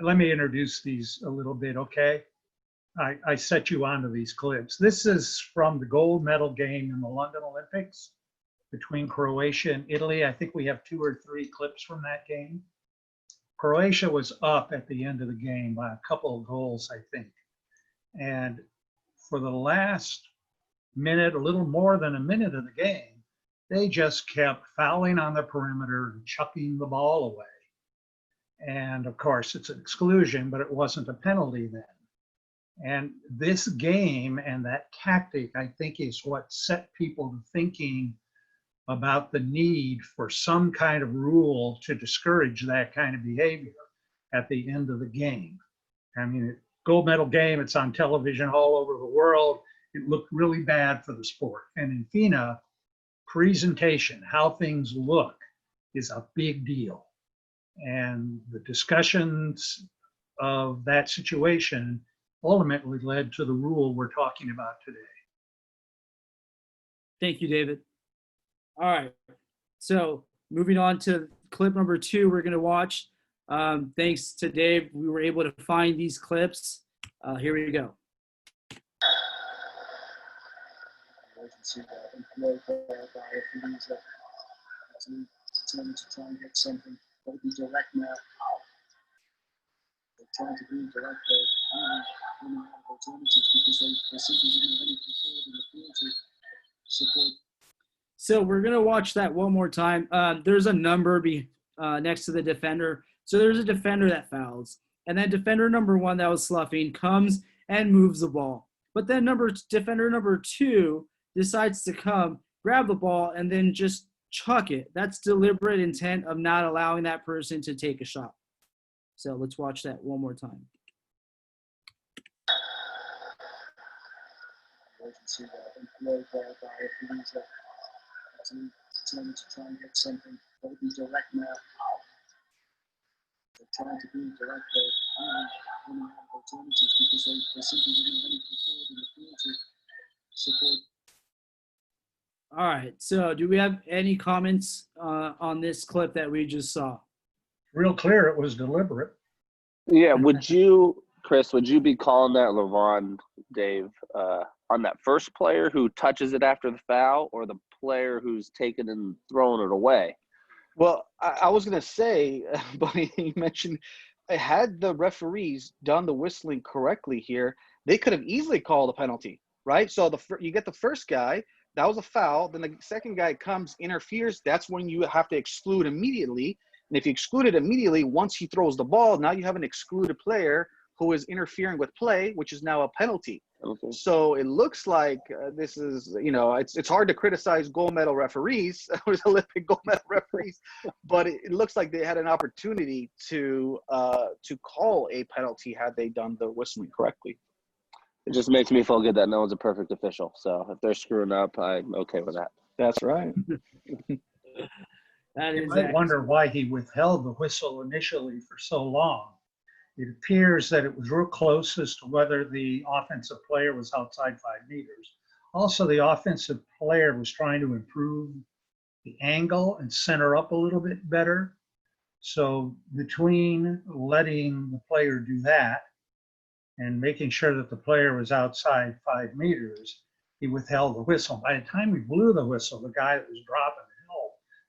let me introduce these a little bit, okay? I set you onto these clips. This is from the gold medal game in the London Olympics between Croatia and Italy. I think we have 2 or 3 clips from that game. Croatia was up at the end of the game by a couple of goals, I think. And for the last minute, a little more than a minute of the game, they just kept fouling on the perimeter and chucking the ball away. And of course, it's an exclusion, but it wasn't a penalty then. And this game and that tactic, I think, is what set people thinking about the need for some kind of rule to discourage that kind of behavior at the end of the game. I mean, gold medal game, it's on television all over the world. It looked really bad for the sport. And in FINA, presentation, how things look, is a big deal. And the discussions of that situation ultimately led to the rule we're talking about today. Thank you, David. All right. So moving on to clip number 2, we're going to watch. Thanks to Dave, we were able to find these clips. Here we go. To try and get something. They'll be direct now. They're trying to be direct. They're running out of alternatives because they simply didn't have any control in the field to support. So we're going to watch that one more time. There's a number next to the defender. So there's a defender that fouls. And then defender number 1 that was sloughing comes and moves the ball. But then defender number 2 decides to come, grab the ball, and then just chuck it. That's deliberate intent of not allowing that person to take a shot. So let's watch that one more time. Emergency low ball by Louisa. To try and get something. They'll be direct now. They're trying to be direct. They're running out of alternatives because they simply didn't have any control in the field to support. All right. So do we have any comments on this clip that we just saw? Real clear, it was deliberate. Yeah, Chris, would you be calling that LeVon, Dave, on that first player who touches it after the foul, or the player who's taken and thrown it away? Well, I was going to say, but you mentioned, had the referees done the whistling correctly here, they could have easily called a penalty, right? So you get the first guy, that was a foul. Then the second guy comes, interferes. That's when you have to exclude immediately. And if you exclude it immediately, once he throws the ball, now you have an excluded player who is interfering with play, which is now a penalty. Okay. So it looks like this is, it's hard to criticize gold medal referees, Olympic gold medal referees, but it looks like they had an opportunity to call a penalty had they done the whistling correctly. It just makes me feel good that no one's a perfect official. So if they're screwing up, I'm okay with that. That's right. You might wonder why he withheld the whistle initially for so long. It appears that it was real close as to whether the offensive player was outside 5 meters. Also, the offensive player was trying to improve the angle and center up a little bit better. So between letting the player do that and making sure that the player was outside 5 meters, he withheld the whistle. By the time we blew the whistle, the guy that was dropping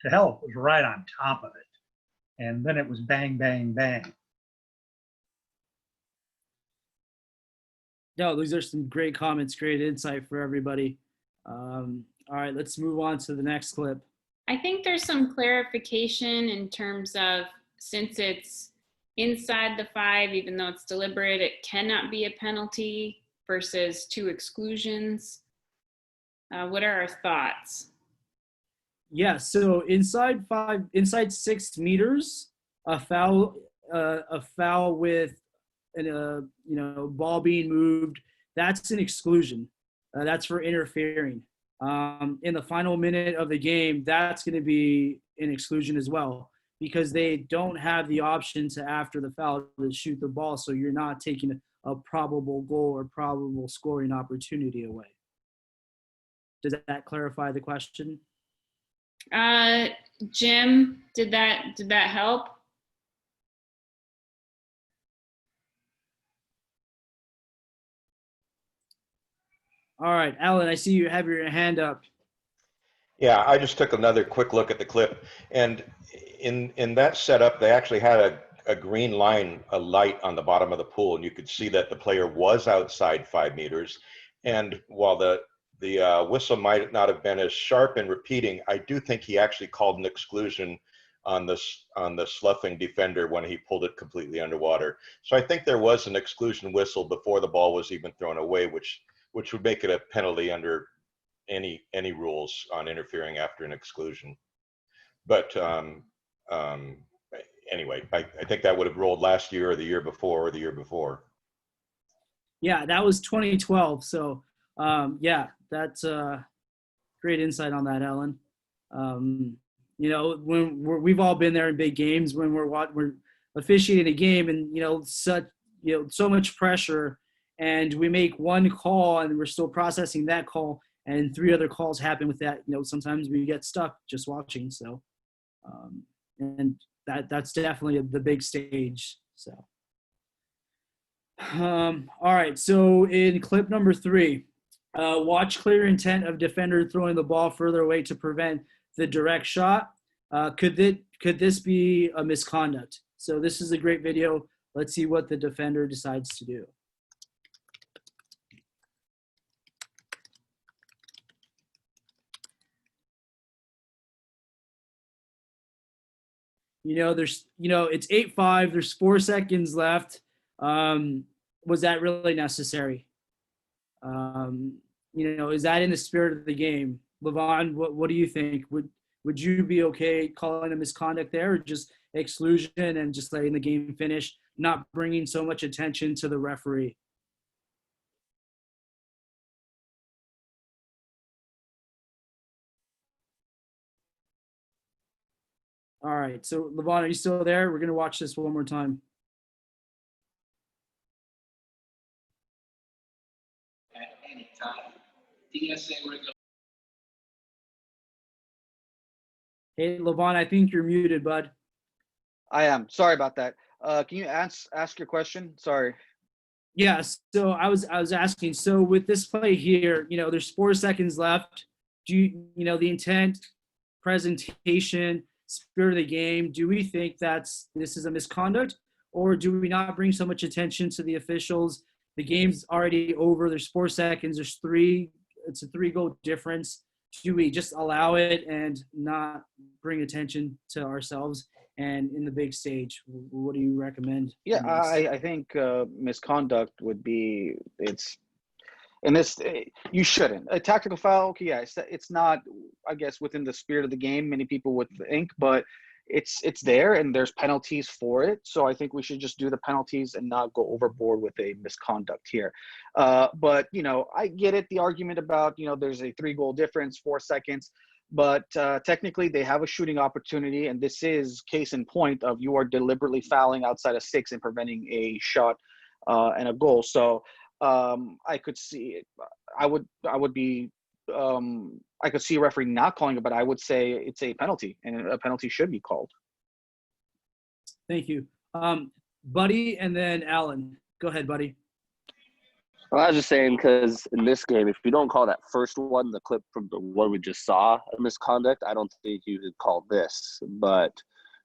to help was right on top of it. And then it was bang, bang, bang. No, these are some great comments, great insight for everybody. All right, let's move on to the next clip. I think there's some clarification in terms of, since it's inside the 5, even though it's deliberate, it cannot be a penalty versus 2 exclusions. What are our thoughts? Yeah, so inside 6 meters, a foul with ball being moved, that's an exclusion. That's for interfering. In the final minute of the game, that's going to be an exclusion as well, because they don't have the option to, after the foul, to shoot the ball. So you're not taking a probable goal or probable scoring opportunity away. Does that clarify the question? Jim, did that help? All right, Alan, I see you have your hand up. Yeah, I just took another quick look at the clip, and in that setup, they actually had a green line, a light on the bottom of the pool, and you could see that the player was outside 5 meters. And while the whistle might not have been as sharp in repeating, I do think he actually called an exclusion on the sloughing defender when he pulled it completely underwater. So I think there was an exclusion whistle before the ball was even thrown away, which would make it a penalty under any rules on interfering after an exclusion. But anyway, I think that would have rolled last year or the year before or the year before. Yeah, that was 2012. So yeah, that's great insight on that, Ellen. You know, when we've all been there in big games when we're officiating a game, and so much pressure, and we make one call and we're still processing that call, and 3 other calls happen with that. You know, sometimes we get stuck just watching. So, and that's definitely the big stage. So, all right. So in clip number 3, watch clear intent of defender throwing the ball further away to prevent the direct shot. Could this be a misconduct? So this is a great video. Let's see what the defender decides to do. You know, it's 8-5. There's 4 seconds left. Was that really necessary? Is that in the spirit of the game? Levon, what do you think? Would you be okay calling a misconduct there, or just exclusion and just letting the game finish, not bringing so much attention to the referee? All right. So, Levon, are you still there? We're going to watch this one more time. At any time. DSA regulation. Hey, Levon, I think you're muted, bud. I am. Sorry about that. Can you ask your question? Sorry. Yeah, so I was asking, so with this play here, there's 4 seconds left. Do the intent, presentation, spirit of the game, do we think this is a misconduct, or do we not bring so much attention to the officials? The game's already over. There's 4 seconds. It's a 3-goal difference. Do we just allow it and not bring attention to ourselves and in the big stage? What do you recommend? Yeah, I think misconduct would be, you shouldn't. A tactical foul, okay, yeah, it's not, I guess, within the spirit of the game, many people would think, but it's there and there's penalties for it. So I think we should just do the penalties and not go overboard with a misconduct here. But, I get it, the argument about, there's a 3-goal difference, 4 seconds, but technically they have a shooting opportunity, and this is case in point of you are deliberately fouling outside of 6 and preventing a shot and a goal. So I could see, I could see a referee not calling it, but I would say it's a penalty, and a penalty should be called. Thank you. Buddy, and then Alan. Go ahead, Buddy. Well, I was just saying, because in this game, if you don't call that first one, the clip from the one we just saw, a misconduct, I don't think you could call this. But,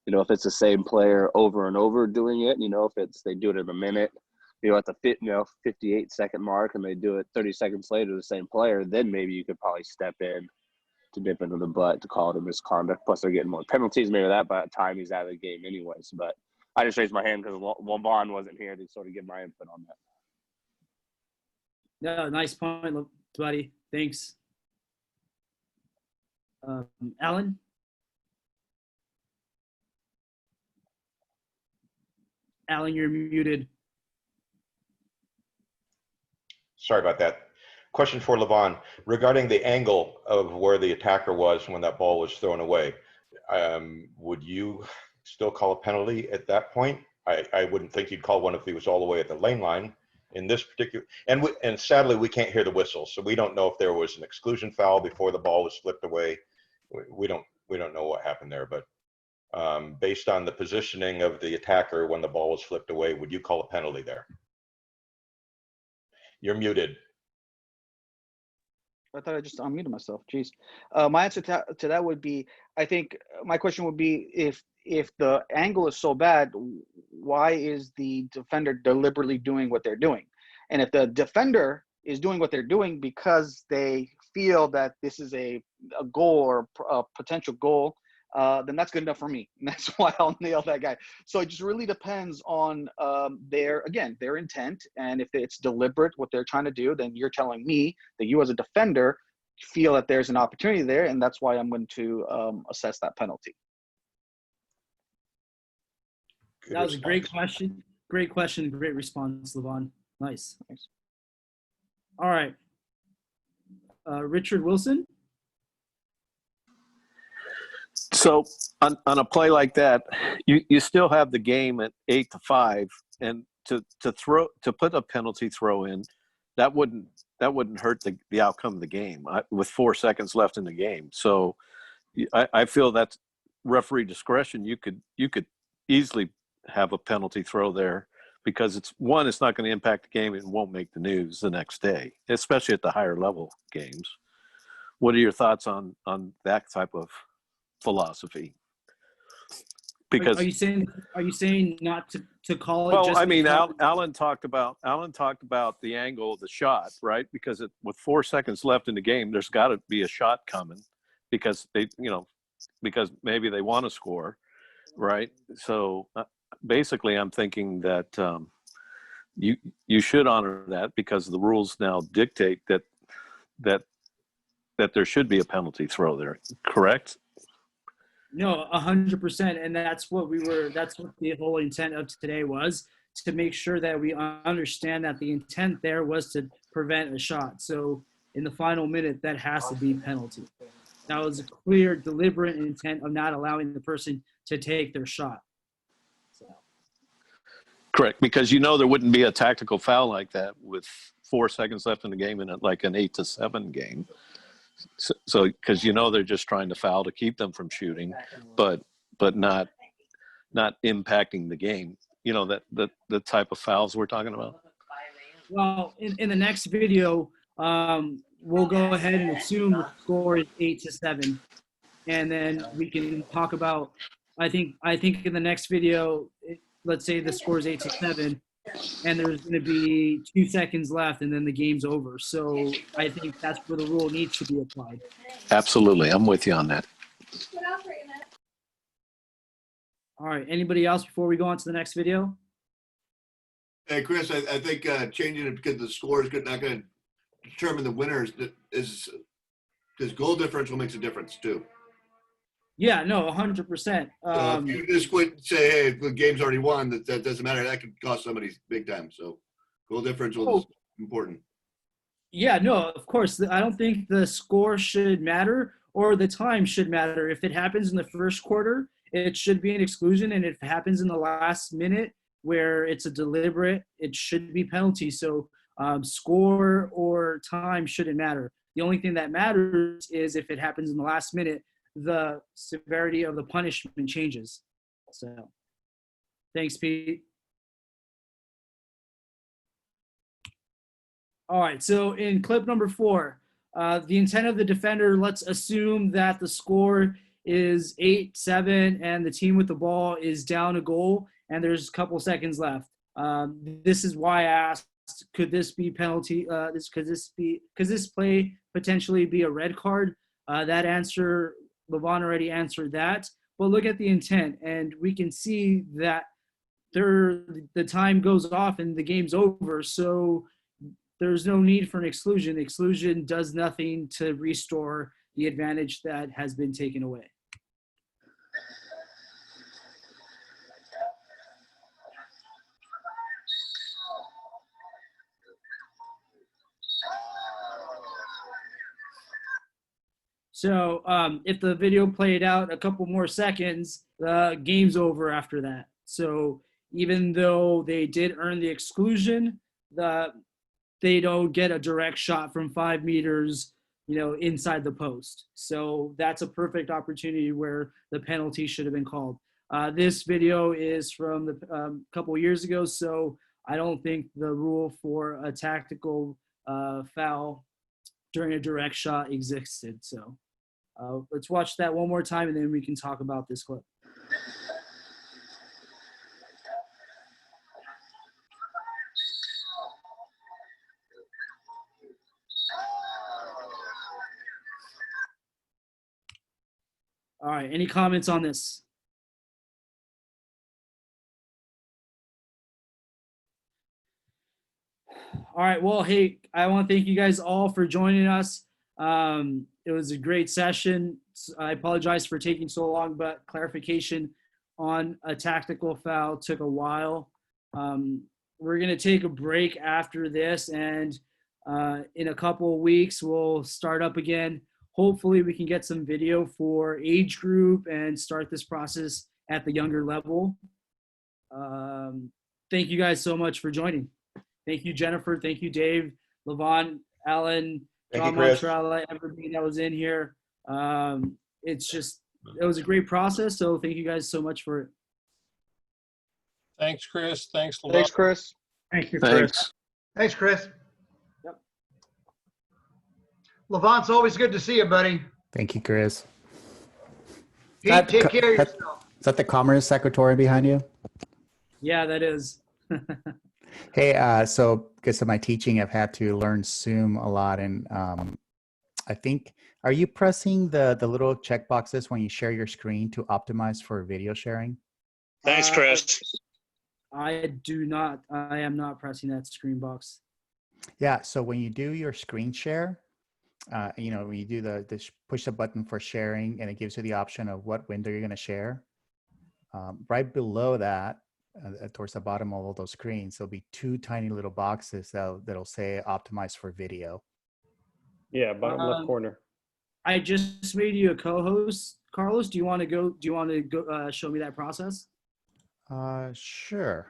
if it's the same player over and over doing it, if they do it in a minute, at the 58-second mark, and they do it 30 seconds later, the same player, then maybe you could probably step in to dip into the butt to call it a misconduct. Plus, they're getting more penalties. Maybe that by the time he's out of the game anyways. But I just raised my hand because Vaughn wasn't here to sort of give my input on that. Yeah, nice point, Buddy. Thanks. Alan? Alan, you're muted. Sorry about that. Question for Levon. Regarding the angle of where the attacker was when that ball was thrown away, would you still call a penalty at that point? I wouldn't think you'd call one if he was all the way at the lane line. In this particular, and sadly we can't hear the whistle, so we don't know if there was an exclusion foul before the ball was flipped away. We don't know what happened there, but based on the positioning of the attacker when the ball was flipped away, would you call a penalty there? You're muted. I thought I just unmuted myself. Jeez. My answer to that would be, I think my question would be, if the angle is so bad, why is the defender deliberately doing what they're doing? And if the defender is doing what they're doing because they feel that this is a goal or a potential goal, then that's good enough for me. And that's why I'll nail that guy. So it just really depends on their intent. And if it's deliberate what they're trying to do, then you're telling me that you as a defender feel that there's an opportunity there, and that's why I'm going to assess that penalty. That was a great question. Great question. Great response, Levon. Nice. Thanks. All right. Richard Wilson. So on a play like that, you still have the game at 8-5, and to put a penalty throw in, that wouldn't hurt the outcome of the game with 4 seconds left in the game. So I feel that's referee discretion. You could easily have a penalty throw there because it's not going to impact the game and won't make the news the next day, especially at the higher level games. What are your thoughts on that type of philosophy? Because are you saying not to call it? Well, just I mean, because? Alan talked about the angle of the shot, right? Because with 4 seconds left in the game, there's got to be a shot coming because because maybe they want to score, right? So basically, I'm thinking that you should honor that because the rules now dictate that there should be a penalty throw there. Correct? No, 100%, and that's what the whole intent of today was, to make sure that we understand that the intent there was to prevent a shot. So in the final minute, that has to be penalty. That was a clear, deliberate intent of not allowing the person to take their shot. So. Correct, because there wouldn't be a tactical foul like that with 4 seconds left in the game in like an 8-7 game. So because they're just trying to foul to keep them from shooting, but not impacting the game. The type of fouls we're talking about. Well, in the next video, we'll go ahead and assume the score is 8-7, and then we can talk about. I think in the next video, let's say the score is 8-7. And there's going to be 2 seconds left, and then the game's over. So I think that's where the rule needs to be applied. Absolutely. I'm with you on that. All right. Anybody else before we go on to the next video? Hey, Chris, I think changing it because the score is not going to determine the winners is because goal differential makes a difference, too. Yeah, no, 100%. If you just quit, say, hey, the game's already won, that doesn't matter. That could cost somebody big time. So goal differential is important. Yeah, no, of course. I don't think the score should matter or the time should matter. If it happens in the first quarter, it should be an exclusion. And if it happens in the last minute where it's a deliberate, it should be penalty. So score or time shouldn't matter. The only thing that matters is if it happens in the last minute, the severity of the punishment changes. So thanks, Pete. All right, so in clip number 4, the intent of the defender, let's assume that the score is 8-7 and the team with the ball is down a goal and there's a couple seconds left. This is why I asked, could this be penalty? Could this play potentially be a red card? That answer, Levon already answered that, but look at the intent and we can see that the time goes off and the game's over. So there's no need for an exclusion. Exclusion does nothing to restore the advantage that has been taken away. So if the video played out a couple more seconds, the game's over after that. So even though they did earn the exclusion, they don't get a direct shot from 5 meters, inside the post. So that's a perfect opportunity where the penalty should have been called. This video is from a couple years ago, so I don't think the rule for a tactical foul during a direct shot existed. So let's watch that one more time, and then we can talk about this clip. All right, any comments on this? All right, well, hey, I want to thank you guys all for joining us. It was a great session. I apologize for taking so long, but clarification on a tactical foul took a while. We're going to take a break after this, and in a couple of weeks, we'll start up again. hopefully we can get some video for age group and start this process at the younger level. Thank you guys so much for joining. Thank you, Jennifer. Thank you, Dave, Levon, Alan, Thank you, John Chris. Montrella, everybody that was in here. It was a great process. So thank you guys so much for it. Thanks, Chris. Thanks, LeVon. Thanks, Chris. Thank you, Chris. Thanks. Thanks, Chris. Yep. Levon, it's always good to see you, buddy. Thank you, Chris. Pete, take care of yourself. Is that the Commerce Secretary behind you? Yeah, that is. Hey, so because of my teaching, I've had to learn Zoom a lot. And I think, are you pressing the little check boxes when you share your screen to optimize for video sharing? Thanks, Chris. I am not pressing that screen box. Yeah, so when you do your screen share, when you do push the button for sharing, and it gives you the option of what window you're going to share. Right below that, towards the bottom of all those screens, there'll be two tiny little boxes that'll say optimize for video. Yeah, bottom left corner. I just made you a co-host. Carlos, do you want to go show me that process? Sure.